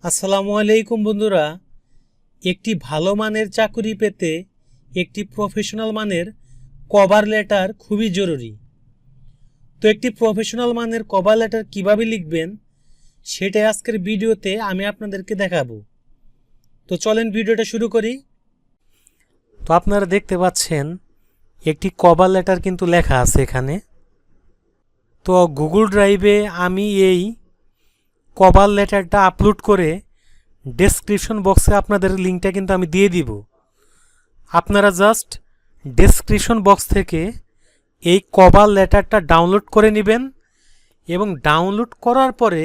আসসালামু আলাইকুম বন্ধুরা। একটি ভালো মানের চাকরি পেতে একটি প্রফেশনাল মানের কভার লেটার খুবই জরুরি। তো একটি প্রফেশনাল মানের কভার লেটার কিভাবে লিখবেন সেটাই আজকের ভিডিওতে আমি আপনাদেরকে দেখাবো। তো চলেন ভিডিওটা শুরু করি। তো আপনারা দেখতে পাচ্ছেন একটি কভার লেটার কিন্তু লেখা আছে এখানে। তো গুগল ড্রাইভে আমি এই কভার লেটারটা আপলোড করে ডেসক্রিপশন বক্সে আপনাদের লিঙ্কটা কিন্তু আমি দিয়ে দিব। আপনারা জাস্ট ডেসক্রিপশন বক্স থেকে এই কভার লেটারটা ডাউনলোড করে নেবেন এবং ডাউনলোড করার পরে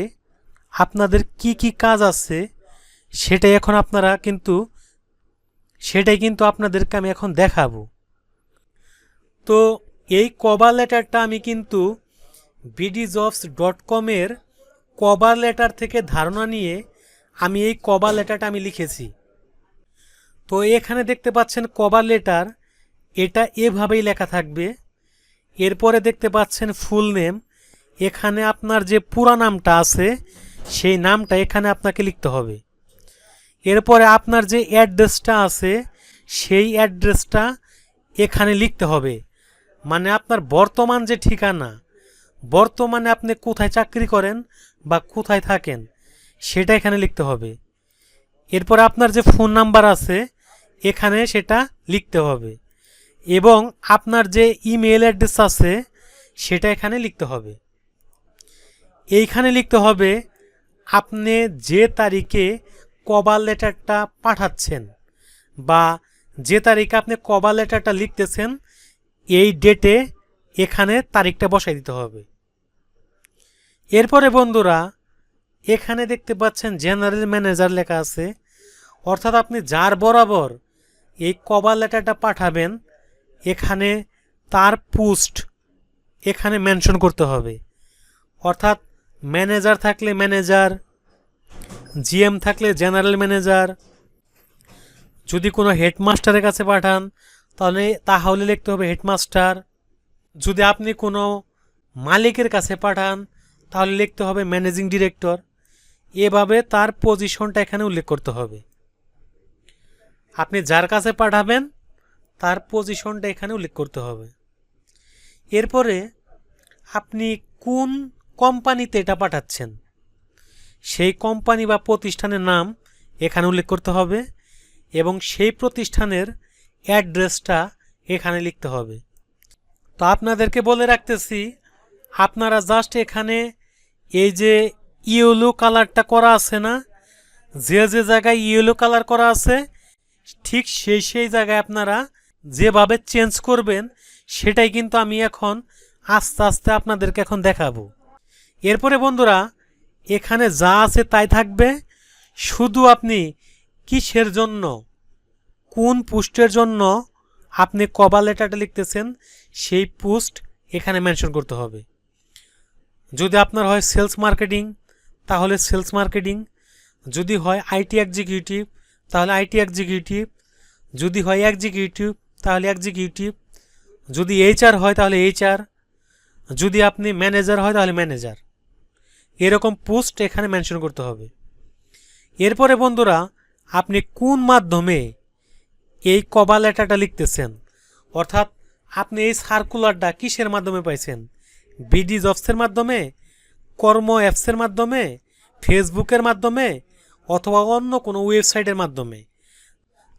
আপনাদের কি কি কাজ আছে সেটাই আপনাদেরকে আমি এখন দেখাবো। তো এই কভার লেটারটা আমি কিন্তু bdjobs.com-এর কভার লেটার থেকে ধারণা নিয়ে আমি এই কভার লেটারটা আমি লিখেছি। তো এখানে দেখতে পাচ্ছেন কভার লেটার, এটা এভাবেই লেখা থাকবে। এরপরে দেখতে পাচ্ছেন ফুল নেম, এখানে আপনার যে পুরো নামটা আছে সেই নামটা এখানে আপনাকে লিখতে হবে। এরপরে আপনার যে অ্যাড্রেসটা আছে সেই অ্যাড্রেসটা এখানে লিখতে হবে, মানে আপনার বর্তমান যে ঠিকানা, বর্তমানে আপনি কোথায় চাকরি করেন বা কোথায় থাকেন সেটা এখানে লিখতে হবে। এরপর আপনার যে ফোন নাম্বার আছে এখানে সেটা লিখতে হবে এবং আপনার যে ইমেল অ্যাড্রেস আছে সেটা এখানে লিখতে হবে। এইখানে লিখতে হবে আপনি যে তারিখে কভার লেটারটা পাঠাচ্ছেন বা যে তারিখে আপনি কভার লেটারটা লিখতেছেন এই ডেটে এখানে তারিখটা বসাই দিতে হবে। এরপরে বন্ধুরা এখানে দেখতে পাচ্ছেন জেনারেল ম্যানেজার লেখা আছে, অর্থাৎ আপনি যার বরাবর এই কভার লেটারটা পাঠাবেন এখানে তার পোস্ট এখানে মেনশন করতে হবে। অর্থাৎ ম্যানেজার থাকলে ম্যানেজার, জিএম থাকলে জেনারেল ম্যানেজার, যদি কোনো হেডমাস্টারের কাছে পাঠান তাহলে লিখতে হবে হেডমাস্টার, যদি আপনি কোনো মালিকের কাছে পাঠান তাহলে লিখতে হবে ম্যানেজিং ডিরেক্টর। এভাবে তার পজিশনটা এখানে উল্লেখ করতে হবে। আপনি যার কাছে পাঠাবেন তার পজিশনটা এখানে উল্লেখ করতে হবে। এরপরে আপনি কোন কোম্পানিতে এটা পাঠাচ্ছেন সেই কোম্পানি বা প্রতিষ্ঠানের নাম এখানে উল্লেখ করতে হবে এবং সেই প্রতিষ্ঠানের অ্যাড্রেসটা এখানে লিখতে হবে। তো আপনাদেরকে বলে রাখতেছি, আপনারা জাস্ট এখানে এই যে ইয়েলো কালারটা করা আছে না, যে যে জায়গায় ইয়েলো কালার করা আছে ঠিক সেই জায়গায় আপনারা যেভাবে চেঞ্জ করবেন সেটাই কিন্তু আমি এখন আস্তে আস্তে আপনাদেরকে এখন দেখাবো। এরপরে বন্ধুরা এখানে যা আছে তাই থাকবে, শুধু আপনি কিসের জন্য কোন পোস্টের জন্য আপনি কভার লেটারটা লিখতেছেন সেই পোস্ট এখানে মেনশন করতে হবে। যদি আপনার হয় সেলস মার্কেটিং তাহলে সেলস মার্কেটিং, যদি হয় আইটি এক্সিকিউটিভ তাহলে আইটি এক্সিকিউটিভ, যদি হয় এক্সিকিউটিভ তাহলে এক্সিকিউটিভ, যদি এইচআর হয় তাহলে এইচআর, যদি আপনি ম্যানেজার হয় তাহলে ম্যানেজার, এরকম পোস্ট এখানে মেনশন করতে হবে। এরপরে বন্ধুরা আপনি কোন মাধ্যমে এই কভার লেটারটা লিখতেছেন, অর্থাৎ আপনি এই সার্কুলারটা কিসের মাধ্যমে পাইছেন, বিডি জবসের মাধ্যমে, কর্ম অ্যাপসের মাধ্যমে, ফেসবুকের মাধ্যমে অথবা অন্য কোনো ওয়েবসাইটের মাধ্যমে।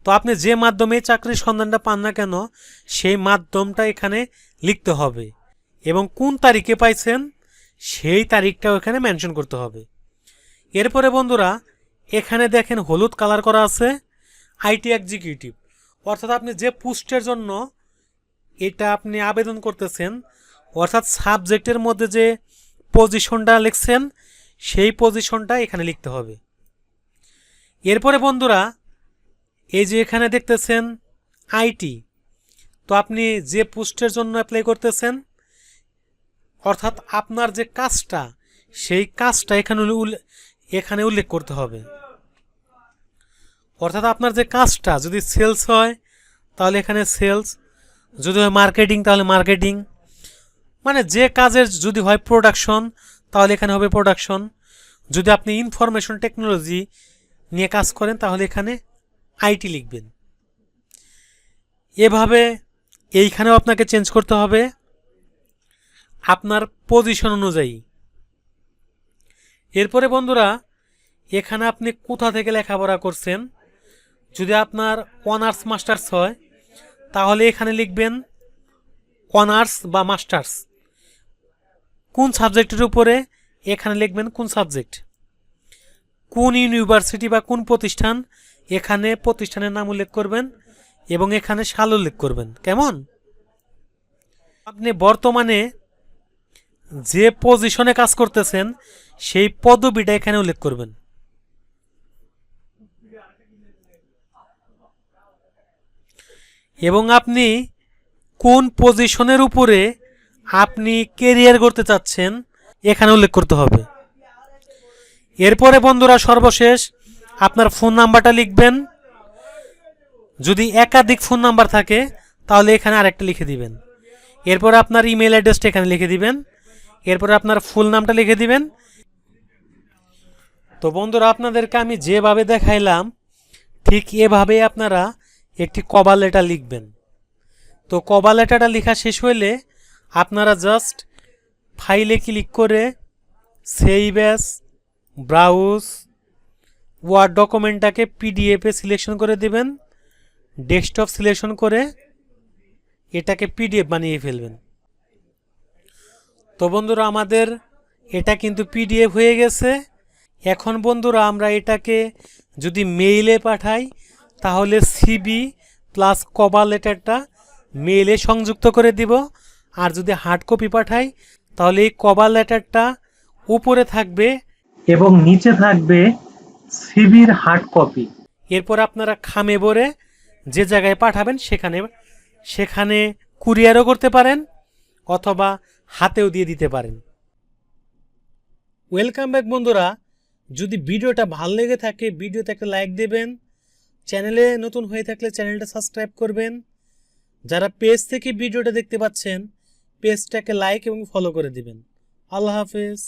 তো আপনি যে মাধ্যমে চাকরির সন্ধানটা পান না কেন সেই মাধ্যমটা এখানে লিখতে হবে এবং কোন তারিখে পাইছেন সেই তারিখটাও এখানে মেনশন করতে হবে। এরপরে বন্ধুরা এখানে দেখেন হলুদ কালার করা আছে আইটি এক্সিকিউটিভ, অর্থাৎ আপনি যে পোস্টের জন্য এটা আপনি আবেদন করতেছেন, অর্থাৎ সাবজেক্টের মধ্যে যে পজিশনটা লিখছেন সেই পজিশনটা এখানে লিখতে হবে। এরপরে বন্ধুরা এই যে এখানে দেখতেছেন আইটি, তো আপনি যে পোস্টের জন্য অ্যাপ্লাই করতেছেন অর্থাৎ আপনার যে কাজটা সেই কাজটা এখানে উল্লেখ করতে হবে। অর্থাৎ আপনার যে কাজটা যদি সেলস হয় তাহলে এখানে সেলস, যদি হয় মার্কেটিং তাহলে মার্কেটিং, মানে যে কাজের যদি হয় প্রোডাকশন তাহলে এখানে হবে প্রোডাকশন, যদি আপনি ইনফরমেশন টেকনোলজি নিয়ে কাজ করেন তাহলে এখানে আইটি লিখবেন। এভাবে এইখানেও আপনাকে চেঞ্জ করতে হবে আপনার পজিশন অনুযায়ী। এরপরে বন্ধুরা এখানে আপনি কোথা থেকে লেখাপড়া করছেন, যদি আপনার অনার্স মাস্টার্স হয় তাহলে এখানে লিখবেন অনার্স বা মাস্টার্স। কোন সাবজেক্টের উপরে এখানে লিখবেন কোন সাবজেক্ট। কোন ইউনিভার্সিটি বা কোন প্রতিষ্ঠান এখানে প্রতিষ্ঠানের নাম উল্লেখ করবেন এবং এখানে সাল উল্লেখ করবেন। কেমন? আপনি বর্তমানে যে পজিশনে কাজ করতেছেন সেই পদবিটা এখানে উল্লেখ করবেন। এবং আপনি কোন পজিশনের উপরে আপনি কেরিয়ার করতে চাচ্ছেন এখানে উল্লেখ করতে হবে। এরপরে বন্ধুরা সর্বশেষ আপনার ফোন নাম্বারটা লিখবেন। যদি একাধিক ফোন নাম্বার থাকে তাহলে এখানে আরেকটা লিখে দিবেন। এরপরে আপনার ইমেল অ্যাড্রেসটা এখানে লিখে দিবেন। এরপরে আপনার ফুল নামটা লিখে দিবেন। তো বন্ধুরা আপনাদেরকে আমি যেভাবে দেখাইলাম ঠিক এভাবে আপনারা একটি কভার লেটার লিখবেন। তো কভার লেটারটা লেখা শেষ হইলে আপনারা জাস্ট ফাইলে ক্লিক করে সেভ অ্যাজ, ব্রাউজ, ওয়ার্ড ডকুমেন্টটাকে পিডিএফে সিলেকশন করে দিবেন। ডেস্কটপ সিলেকশন করে এটাকে পিডিএফ বানিয়ে ফেলবেন। তো বন্ধুরা আমাদের এটা কিন্তু পিডিএফ হয়ে গেছে। এখন বন্ধুরা আমরা এটাকে যদি মেইলে পাঠাই তাহলে সিবি প্লাস কভার লেটারটা মেইলে সংযুক্ত করে দিব। আর যদি হার্ড কপি পাঠাই তাহলে এই কভার লেটারটা উপরে থাকবে এবং নিচে থাকবে সিবির হার্ড কপি। এরপর আপনারা খামে ভরে যে জায়গায় পাঠাবেন সেখানে কুরিয়ারও করতে পারেন অথবা হাতেও দিয়ে দিতে পারেন। ওয়েলকাম ব্যাক বন্ধুরা, যদি ভিডিওটা ভালো লেগে থাকে ভিডিওতে একটা লাইক দেবেন। চ্যানেলে নতুন হয়ে থাকলে চ্যানেলটা সাবস্ক্রাইব করবেন। যারা পেজ থেকে ভিডিওটা দেখতে পাচ্ছেন পেজটাকে লাইক এবং ফলো করে দিবেন। আল্লাহ হাফেজ।